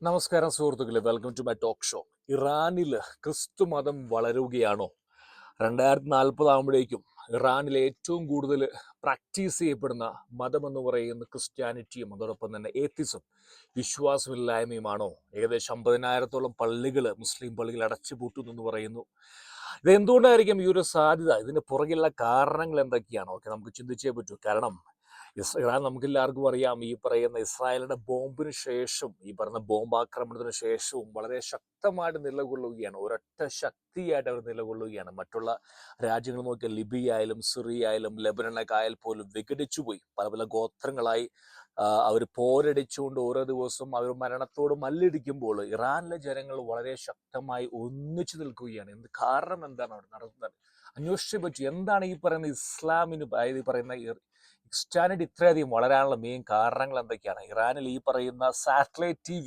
നമസ്കാരം സുഹൃത്തുക്കളെ, welcome to my talk show. ഇറാനിൽ ക്രിസ്തു മതം വളരുകയാണോ? 2040 ആകുമ്പോഴേക്കും ഇറാനിൽ ഏറ്റവും കൂടുതൽ പ്രാക്ടീസ് ചെയ്യപ്പെടുന്ന മതമെന്ന് പറയുന്ന ക്രിസ്ത്യാനിറ്റിയും അതോടൊപ്പം തന്നെ ഏത്തിസം, വിശ്വാസമില്ലായ്മയുമാണോ? ഏകദേശം 50,000-ഓളം പള്ളികൾ, മുസ്ലിം പള്ളികൾ അടച്ചുപൂട്ടുന്നു എന്ന് പറയുന്നു. ഇതെന്തുകൊണ്ടായിരിക്കും ഈ ഒരു സാധ്യത? ഇതിന് പുറകിലുള്ള കാരണങ്ങൾ എന്തൊക്കെയാണ്? ഓക്കെ, നമുക്ക് ചിന്തിച്ചേ പറ്റൂ. കാരണം ഇറാൻ നമുക്കെല്ലാവർക്കും അറിയാം, ഈ പറയുന്ന ഇസ്രായേലിന്റെ ബോംബിന് ശേഷം, ഈ പറയുന്ന ബോംബാക്രമണത്തിന് ശേഷവും വളരെ ശക്തമായിട്ട് നിലകൊള്ളുകയാണ്. ഒരൊറ്റ ശക്തിയായിട്ട് അവർ നിലകൊള്ളുകയാണ്. മറ്റുള്ള രാജ്യങ്ങൾ നോക്കിയാൽ ലിബിയ ആയാലും സിറിയ ആയാലും ലെബനനൊക്കെ ആയാൽ പോലും വിഘടിച്ചു പോയി. പല പല ഗോത്രങ്ങളായി അവർ പോരടിച്ചുകൊണ്ട് ഓരോ ദിവസവും അവർ മരണത്തോട് മല്ലിടിക്കുമ്പോൾ ഇറാനിലെ ജനങ്ങൾ വളരെ ശക്തമായി ഒന്നിച്ചു നിൽക്കുകയാണ്. കാരണം എന്താണ് അവിടെ നടക്കുന്നത്? അന്വേഷിച്ചേ പറ്റൂ. എന്താണ് ഈ പറയുന്ന ഇസ്ലാമിന്, അതായത് ഈ പറയുന്ന ക്രിസ്ത്യാനിറ്റി ഇത്രയധികം വളരാനുള്ള മെയിൻ കാരണങ്ങൾ എന്തൊക്കെയാണ്? ഇറാനിൽ ഈ പറയുന്ന സാറ്റലൈറ്റ് TV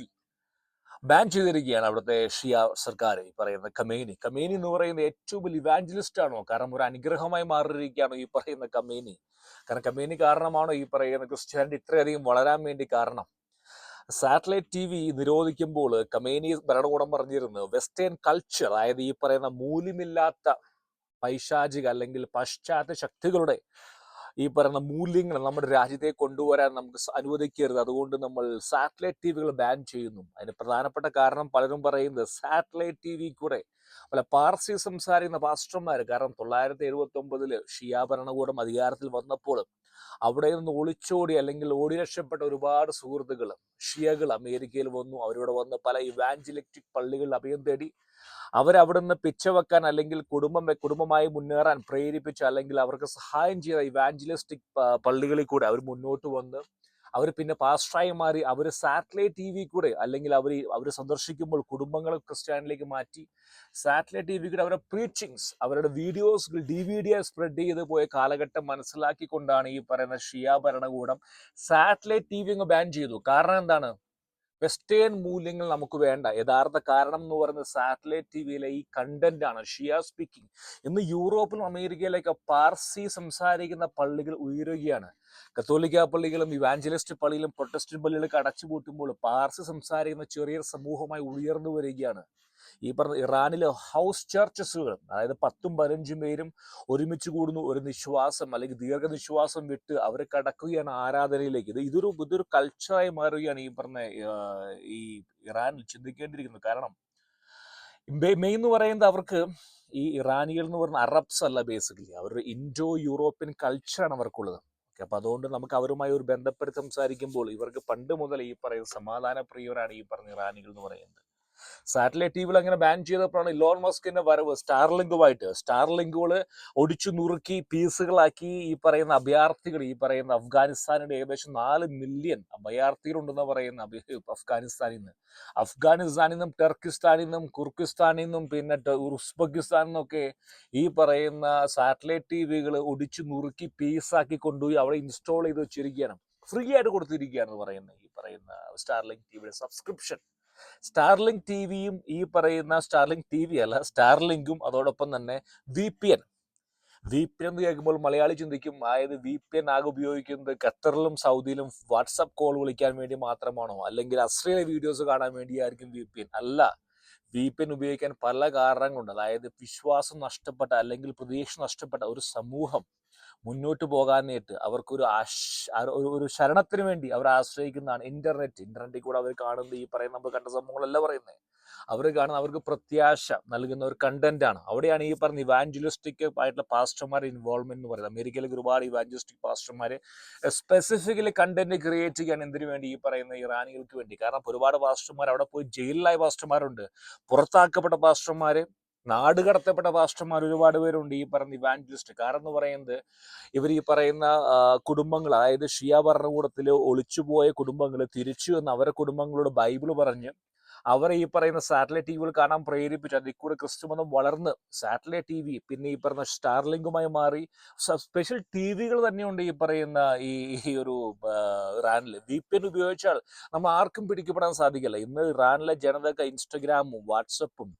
ബാൻ ചെയ്തിരിക്കുകയാണ് അവിടുത്തെ ഷിയ സർക്കാർ. ഈ പറയുന്ന കമേനി എന്ന് പറയുന്ന ഏറ്റവും വലിയ ഇവാഞ്ചലിസ്റ്റ് ആണോ? കാരണം ഒരു അനുഗ്രഹമായി മാറിയിരിക്കുകയാണോ ഈ പറയുന്ന കമേനി? കാരണം കമേനി കാരണമാണോ ഈ പറയുന്ന ക്രിസ്ത്യാനിറ്റി ഇത്രയധികം വളരാൻ വേണ്ടി കാരണം? സാറ്റലൈറ്റ് TV നിരോധിക്കുമ്പോൾ കമേനി ഭരണകൂടം പറഞ്ഞിരുന്നു, വെസ്റ്റേൺ കൾച്ചർ, അതായത് ഈ പറയുന്ന മൂല്യമില്ലാത്ത പൈശാചിക അല്ലെങ്കിൽ പാശ്ചാത്യ ശക്തികളുടെ ഈ പറയുന്ന മൂല്യങ്ങൾ നമ്മുടെ രാജ്യത്തെ കൊണ്ടുവരാൻ നമുക്ക് അനുവദിക്കരുത്. അതുകൊണ്ട് നമ്മൾ സാറ്റലൈറ്റ് TVകൾ ബാൻ ചെയ്യുന്നു. അതിന് പ്രധാനപ്പെട്ട കാരണം പലരും പറയുന്നത് സാറ്റലൈറ്റ് TV കൂടെ പല പാർസി സംസാരിക്കുന്ന പാസ്റ്റർമാർ, കാരണം 979 ഷിയ ഭരണകൂടം അധികാരത്തിൽ വന്നപ്പോൾ അവിടെ നിന്ന് ഒളിച്ചോടി അല്ലെങ്കിൽ ഓടി രക്ഷപ്പെട്ട ഒരുപാട് സുഹൃത്തുക്കൾ ഷിയകൾ അമേരിക്കയിൽ വന്നു. അവരോട് വന്ന് പല ഇവാഞ്ചലിസ്റ്റിക് പള്ളികളിൽ അഭയം തേടി അവരവിടുന്ന് പിച്ചവെക്കാൻ അല്ലെങ്കിൽ കുടുംബമായി മുന്നേറാൻ പ്രേരിപ്പിച്ച അല്ലെങ്കിൽ അവർക്ക് സഹായം ചെയ്ത ഇവാഞ്ചലിസ്റ്റിക് പള്ളികളിൽ കൂടെ അവർ മുന്നോട്ട് വന്ന് അവർ പിന്നെ പാസ്റ്ററായി മാറി. അവർ സാറ്റലൈറ്റ് TV കൂടെ അല്ലെങ്കിൽ അവർ സന്ദർശിക്കുമ്പോൾ കുടുംബങ്ങളെ ക്രിസ്ത്യാനിലേക്ക് മാറ്റി സാറ്റലൈറ്റ് TV കൂടെ അവരുടെ പ്രീച്ചിങ്സ്, അവരുടെ വീഡിയോസുകൾ DVD സ്പ്രെഡ് ചെയ്ത് പോയ കാലഘട്ടം മനസ്സിലാക്കിക്കൊണ്ടാണ് ഈ പറയുന്ന ഷിയ ഭരണകൂടം സാറ്റലൈറ്റ് TV അങ്ങ് ബാൻ ചെയ്തു. കാരണം എന്താണ്? വെസ്റ്റേൺ മൂല്യങ്ങൾ നമുക്ക് വേണ്ട. യഥാർത്ഥ കാരണം എന്ന് പറയുന്നത് സാറ്റലൈറ്റ് TVയിലെ ഈ കണ്ടന്റ് ആണ്, ഷിയ സ്പീക്കിംഗ്. ഇന്ന് യൂറോപ്പിലും അമേരിക്കയിലൊക്കെ പാർസി സംസാരിക്കുന്ന പള്ളികൾ ഉയരുകയാണ്. കത്തോലിക്ക പള്ളികളും ഇവാഞ്ചലിസ്റ്റ് പള്ളിയിലും പ്രൊട്ടസ്റ്റന്റ് പള്ളികളൊക്കെ അടച്ചുപൂട്ടുമ്പോൾ പാർസി സംസാരിക്കുന്ന ചെറിയൊരു സമൂഹമായി ഉയർന്നു വരികയാണ്. ഈ പറഞ്ഞ ഇറാനിലെ ഹൗസ് ചർച്ചസുകൾ, അതായത് 10ഉം 15ഉം പേരും ഒരുമിച്ച് കൂടുന്നു, ഒരു നിശ്വാസം അല്ലെങ്കിൽ ദീർഘനിശ്വാസം വിട്ട് അവർ കടക്കുകയാണ് ആരാധനയിലേക്ക്. ഇതൊരു കൾച്ചറായി മാറുകയാണ് ഈ പറഞ്ഞ ഈ ഇറാനിൽ. ചിന്തിക്കേണ്ടിയിരിക്കുന്നു. കാരണം മെയിൻ എന്ന് പറയുന്നത് അവർക്ക് ഈ ഇറാനികൾ എന്ന് പറയുന്ന അറബ്സ് അല്ല, ബേസിക്കലി അവരുടെ ഇൻഡോ യൂറോപ്യൻ കൾച്ചറാണ് അവർക്കുള്ളത്. അപ്പൊ അതുകൊണ്ട് നമുക്ക് അവരുമായി ഒരു ബന്ധപ്പെടുത്തി സംസാരിക്കുമ്പോൾ ഇവർക്ക് പണ്ട് മുതൽ ഈ പറയുന്ന സമാധാന പ്രിയരാണ് ഈ പറഞ്ഞ ഇറാനികൾ എന്ന് പറയുന്നത്. സാറ്റലൈറ്റ് TVയിൽ അങ്ങനെ ബാൻ ചെയ്തപ്പോഴാണ് ഇലോൺ മസ്കിന്റെ വരവ്. സ്റ്റാർലിങ്കുകൾ ഒടിച്ചു നുറുക്കി പീസുകളാക്കി ഈ പറയുന്ന അഭയാർത്ഥികൾ, ഈ പറയുന്ന അഫ്ഗാനിസ്ഥാനിൽ ഏകദേശം 4 മില്യൺ അഭയാർത്ഥികളുണ്ടെന്ന് പറയുന്ന അഫ്ഗാനിസ്ഥാനിൽ നിന്നും ടർക്കിസ്ഥാനിൽ നിന്നും കുർക്കിസ്ഥാനിൽ നിന്നും പിന്നെ ഉസ്ബെക്കിസ്ഥാനിൽ നിന്നൊക്കെ ഈ പറയുന്ന സാറ്റലൈറ്റ് TVകൾ ഒടിച്ചു നുറുക്കി പീസാക്കി കൊണ്ടുപോയി അവിടെ ഇൻസ്റ്റാൾ ചെയ്ത് വെച്ചിരിക്കുകയാണ്. ഫ്രീ ആയിട്ട് കൊടുത്തിരിക്കുകയാണെന്ന് പറയുന്നത് ഈ പറയുന്ന സ്റ്റാർലിങ്ക് TVയുടെ സബ്സ്ക്രിപ്ഷൻ. സ്റ്റാർലിങ്ക് TVയും ഈ പറയുന്ന സ്റ്റാർലിങ്ക് TV അല്ല, സ്റ്റാർലിങ്കും അതോടൊപ്പം തന്നെ VPN എന്ന് കേൾക്കുമ്പോൾ മലയാളി ചിന്തിക്കും, അതായത് VPN ആകെ ഉപയോഗിക്കുന്നത് ഖത്തറിലും സൗദിയിലും വാട്സപ്പ് കോൾ വിളിക്കാൻ വേണ്ടി മാത്രമാണോ, അല്ലെങ്കിൽ അശ്ലീല വീഡിയോസ് കാണാൻ വേണ്ടിയായിരിക്കും VPN? അല്ല, VPN ഉപയോഗിക്കാൻ പല കാരണങ്ങളുണ്ട്. അതായത് വിശ്വാസം നഷ്ടപ്പെട്ട അല്ലെങ്കിൽ പ്രതീക്ഷ നഷ്ടപ്പെട്ട ഒരു സമൂഹം മുന്നോട്ട് പോകാനായിട്ട് അവർക്കൊരു ഒരു ശരണത്തിന് വേണ്ടി അവർ ആശ്രയിക്കുന്നതാണ് ഇന്റർനെറ്റിൽ കൂടെ അവർ കാണുന്നത് ഈ പറയുന്ന നമ്മൾ കണ്ട സംഭവങ്ങളല്ല പറയുന്നത്. അവർ കാണുന്ന അവർക്ക് പ്രത്യാശ നൽകുന്ന ഒരു കണ്ടന്റ് ആണ്. അവിടെയാണ് ഈ പറഞ്ഞ ഇവാഞ്ചലിസ്റ്റിക് ആയിട്ടുള്ള പാസ്റ്റർമാർ ഇൻവോൾവ്മെന്റ് എന്ന് പറയുന്നത്. അമേരിക്കയിലേക്ക് ഒരുപാട് ഇവാഞ്ചലിസ്റ്റിക് പാസ്റ്റർമാര് സ്പെസിഫിക്കലി കണ്ടന്റ് ക്രിയേറ്റ് ചെയ്യാൻ എന്തിനു വേണ്ടി? ഈ പറയുന്ന ഇറാനികൾക്ക് വേണ്ടി. കാരണം ഒരുപാട് പാസ്റ്റർമാർ അവിടെ പോയി ജയിലിലായ പാസ്റ്റർമാരുണ്ട്, പുറത്താക്കപ്പെട്ട പാസ്റ്റർമാര്, നാട് കടത്തപ്പെട്ട പാസ്റ്റർമാർ ഒരുപാട് പേരുണ്ട് ഈ പറയുന്ന ഇവാഞ്ചലിസ്റ്റ്. കാരണം എന്ന് പറയുന്നത് ഇവർ ഈ പറയുന്ന കുടുംബങ്ങൾ, അതായത് ഷിയ ഭരണകൂടത്തിൽ ഒളിച്ചുപോയ കുടുംബങ്ങൾ തിരിച്ചു എന്ന് അവരുടെ കുടുംബങ്ങളോട് ബൈബിൾ പറഞ്ഞ് അവരെ ഈ പറയുന്ന സാറ്റലൈറ്റ് TVകൾ കാണാൻ പ്രേരിപ്പിച്ചു. അതിൽ കൂടെ ക്രിസ്തുമതം വളർന്ന് സാറ്റലൈറ്റ് TV പിന്നെ ഈ പറയുന്ന സ്റ്റാർലിങ്കുമായി മാറി. സ്പെഷ്യൽ TVകൾ തന്നെയുണ്ട് ഈ പറയുന്ന ഈ ഒരു ഇറാനിൽ. VPN ഉപയോഗിച്ചാൽ നമ്മൾ ആർക്കും പിടിക്കപ്പെടാൻ സാധിക്കില്ല. ഇന്ന് ഇറാനിലെ ജനതയ്ക്ക് ഇൻസ്റ്റഗ്രാമും വാട്സപ്പും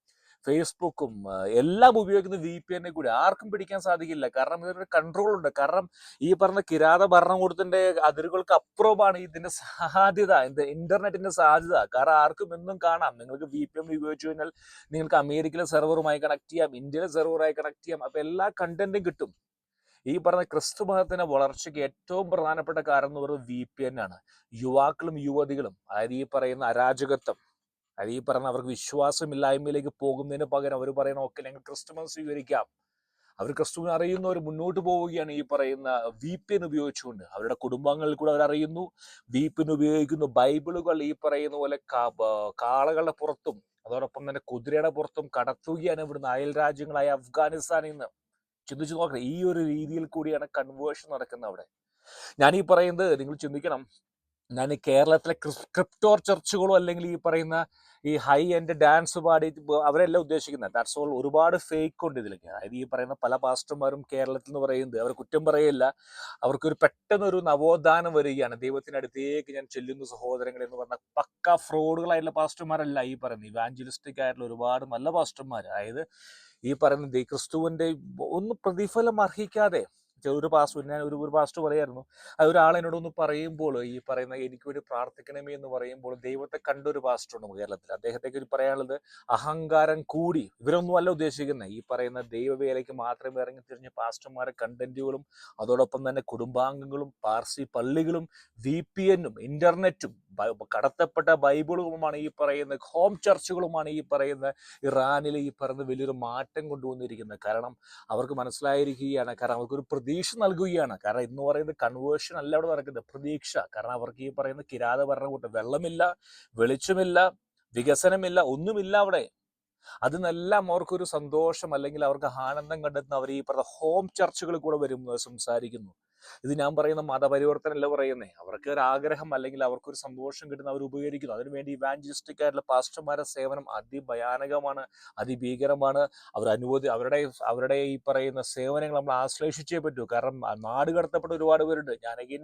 ഫേസ്ബുക്കും എല്ലാം ഉപയോഗിക്കുന്ന VPN കൂടി ആർക്കും പിടിക്കാൻ സാധിക്കില്ല. കാരണം ഇതിനൊരു കൺട്രോൾ ഉണ്ട്. കാരണം ഈ പറഞ്ഞ കിരാത ഭരണകൂടത്തിന്റെ അതിരുകൾക്ക് അപ്പുറമാണ് ഇതിന്റെ സാധ്യത, ഇന്റർനെറ്റിന്റെ സാധ്യത. കാരണം ആർക്കും എന്നും കാണാം. നിങ്ങൾക്ക് VPN ഉപയോഗിച്ചു കഴിഞ്ഞാൽ നിങ്ങൾക്ക് അമേരിക്കയിലെ സെർവറുമായി കണക്ട് ചെയ്യാം, ഇന്ത്യയിലെ സെർവറുമായി കണക്ട് ചെയ്യാം. അപ്പൊ എല്ലാ കണ്ടന്റും കിട്ടും. ഈ പറഞ്ഞ ക്രിസ്തു മതത്തിന്റെ വളർച്ചയ്ക്ക് ഏറ്റവും പ്രധാനപ്പെട്ട കാരണം എന്ന് പറയുന്നത് VPN ആണ്. യുവാക്കളും യുവതികളും, അതായത് ഈ പറയുന്ന അരാജകത്വം, അതായത് ഈ പറഞ്ഞ അവർക്ക് വിശ്വാസമില്ലായ്മയിലേക്ക് പോകുന്നതിന് പകരം അവർ പറയുന്ന ഓക്കെ ഞങ്ങൾ ക്രിസ്തുമതം സ്വീകരിക്കാം. അവർ ക്രിസ്തുവിനെ അറിയുന്നവർ മുന്നോട്ട് പോവുകയാണ് ഈ പറയുന്ന VPN ഉപയോഗിച്ചുകൊണ്ട്. അവരുടെ കുടുംബങ്ങളിൽ കൂടെ അവരറിയുന്നു. VPN ഉപയോഗിക്കുന്നു. ബൈബിളുകൾ ഈ പറയുന്ന പോലെ കാളകളുടെ പുറത്തും അതോടൊപ്പം തന്നെ കുതിരയുടെ പുറത്തും കടത്തുകയാണ് ഇവിടുന്ന് അയൽ രാജ്യങ്ങളായ അഫ്ഗാനിസ്ഥാനിൽ നിന്ന്. ചിന്തിച്ചു നോക്കണം, ഈ ഒരു രീതിയിൽ കൂടിയാണ് കൺവേർഷൻ നടക്കുന്നത് അവിടെ. ഞാൻ ഈ പറയുന്നത് നിങ്ങൾ ചിന്തിക്കണം, ഞാൻ ഈ കേരളത്തിലെ ക്രിപ്റ്റോ ചർച്ചുകളോ അല്ലെങ്കിൽ ഈ പറയുന്ന ഈ ഹൈ എൻഡ് ഡാൻസ് പാടി അവരെല്ലാം ഉദ്ദേശിക്കുന്നത്. That's all. ഒരുപാട് ഫേക്ക് ഉണ്ട് ഇതിലേക്ക്. അതായത് ഈ പറയുന്ന പല പാസ്റ്റർമാരും കേരളത്തിൽ എന്ന് പറയുന്നത്, അവർ കുറ്റം പറയില്ല, അവർക്കൊരു പെട്ടെന്നൊരു നവോത്ഥാനം വരികയാണ്. ദൈവത്തിനടുത്തേക്ക് ഞാൻ ചെല്ലുന്നു സഹോദരങ്ങൾ എന്ന് പറഞ്ഞ പക്ക ഫ്രോഡുകളായിട്ടുള്ള പാസ്റ്റർമാരല്ല ഈ പറയുന്നത്. ഇവാഞ്ചലിസ്റ്റിക് ആയിട്ടുള്ള ഒരുപാട് നല്ല പാസ്റ്റർമാർ, അതായത് ഈ പറയുന്ന ക്രിസ്തുവിന്റെ ഒന്നും പ്രതിഫലം അർഹിക്കാതെ ഒരു പാസ്റ്റർ, ഞാൻ ഒരു പാസ്റ്റർ പറയായിരുന്നു, അത് ഒരാൾ എന്നോടൊന്ന് പറയുമ്പോൾ ഈ പറയുന്ന എനിക്ക് വേണ്ടി പ്രാർത്ഥിക്കണമേ എന്ന് പറയുമ്പോൾ ദൈവത്തെ കണ്ടൊരു പാസ്റ്റർ ഉണ്ട് കേരളത്തിൽ. അദ്ദേഹത്തേക്ക് പറയാനുള്ളത് അഹങ്കാരം കൂടി, ഇവരൊന്നും അല്ല ഉദ്ദേശിക്കുന്നത്, ഈ പറയുന്ന ദൈവവേലയ്ക്ക് മാത്രമേ ഇറങ്ങി തിരിഞ്ഞ പാസ്റ്റർമാരെ കണ്ടന്റുകളും അതോടൊപ്പം തന്നെ കുടുംബാംഗങ്ങളും പാർസി പള്ളികളും VPN-ഉം ഇന്റർനെറ്റും കടത്തപ്പെട്ട ബൈബിളുകളുമാണ് ഈ പറയുന്ന ഹോം ചർച്ചുകളുമാണ് ഈ പറയുന്ന ഇറാനിൽ ഈ പറയുന്ന വലിയൊരു മാറ്റം കൊണ്ടുവന്നിരിക്കുന്നത്. കാരണം അവർക്ക് മനസ്സിലായിരിക്കുകയാണ്, കാരണം അവർക്കൊരു പ്രതീക്ഷ നൽകുകയാണ്. കാരണം ഇന്ന് പറയുന്നത് കൺവേർഷൻ അല്ല അവിടെ നടക്കുന്നത്, പ്രതീക്ഷ. കാരണം അവർക്ക് ഈ പറയുന്ന കിരാത ഭരണകൂട്ടം, വെള്ളമില്ല, വെളിച്ചമില്ല, വികസനമില്ല, ഒന്നുമില്ല അവിടെ. അതിനെല്ലാം അവർക്കൊരു സന്തോഷം അല്ലെങ്കിൽ അവർക്ക് ആനന്ദം കണ്ടെത്തുന്ന അവർ ഈ പറഞ്ഞ ഹോം ചർച്ചുകൾ കൂടെ വരുമ്പോൾ സംസാരിക്കുന്നു. ഇത് ഞാൻ പറയുന്ന മതപരിവർത്തനമല്ല പറയുന്നേ. അവർക്ക് ഒരു ആഗ്രഹം അല്ലെങ്കിൽ അവർക്കൊരു സന്തോഷം കിട്ടുന്ന അവർ ഉപകരിക്കുന്നു. അതിനുവേണ്ടി ഇവാഞ്ചലിസ്റ്റിക് ആയിട്ടുള്ള പാസ്റ്റർമാരുടെ സേവനം അതിഭയാനകമാണ്, അതിഭീകരമാണ്. അവരുടെ ഈ പറയുന്ന സേവനങ്ങൾ നമ്മൾ ആശ്ലേഷിച്ചേ പറ്റൂ. കാരണം നാട് കടത്തപ്പെട്ട ഒരുപാട് പേരുണ്ട്.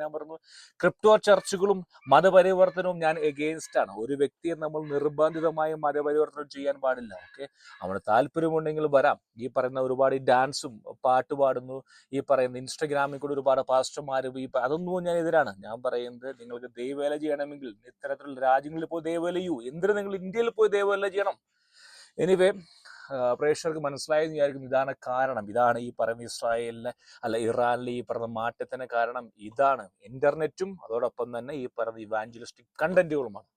ഞാൻ പറഞ്ഞു, ക്രിപ്റ്റോ ചർച്ചുകളും മതപരിവർത്തനവും ഞാൻ എഗെയിൻസ്റ്റ് ആണ്. ഒരു വ്യക്തിയെ നമ്മൾ നിർബന്ധിതമായും മതപരിവർത്തനം ചെയ്യാൻ പാടില്ല. ഓക്കെ, അവന് താല്പര്യമുണ്ടെങ്കിൽ വരാം. ഈ പറയുന്ന ഒരുപാട് ഡാൻസും പാട്ട് പാടുന്നു, ഈ പറയുന്ന ഇൻസ്റ്റഗ്രാമിൽ കൂടെ ഒരുപാട് പാസ്റ്റർമാരും അതൊന്നും ഞാൻ എതിരാണ്. ഞാൻ പറയുന്നത് നിങ്ങൾക്ക് ദൈവവേല ചെയ്യണമെങ്കിൽ ഇത്തരത്തിലുള്ള രാജ്യങ്ങളിൽ പോയി ദൈവവേല ചെയ്യൂ. എന്തിനു നിങ്ങൾ ഇന്ത്യയിൽ പോയി ദൈവവേല ചെയ്യണം? എനിവേ, പ്രേക്ഷകർക്ക് മനസ്സിലായെന്ന് വിചാരിക്കുന്നു. ഇതാണ് കാരണം. ഇതാണ് ഈ പറയുന്ന ഇസ്രായേലിലെ അല്ല ഇറാനിലെ ഈ പറഞ്ഞ മാറ്റത്തിന് കാരണം ഇതാണ്. ഇന്റർനെറ്റും അതോടൊപ്പം തന്നെ ഈ പറയുന്ന ഇവാഞ്ചലിസ്റ്റിക് കണ്ടന്റുകളുമാണ്.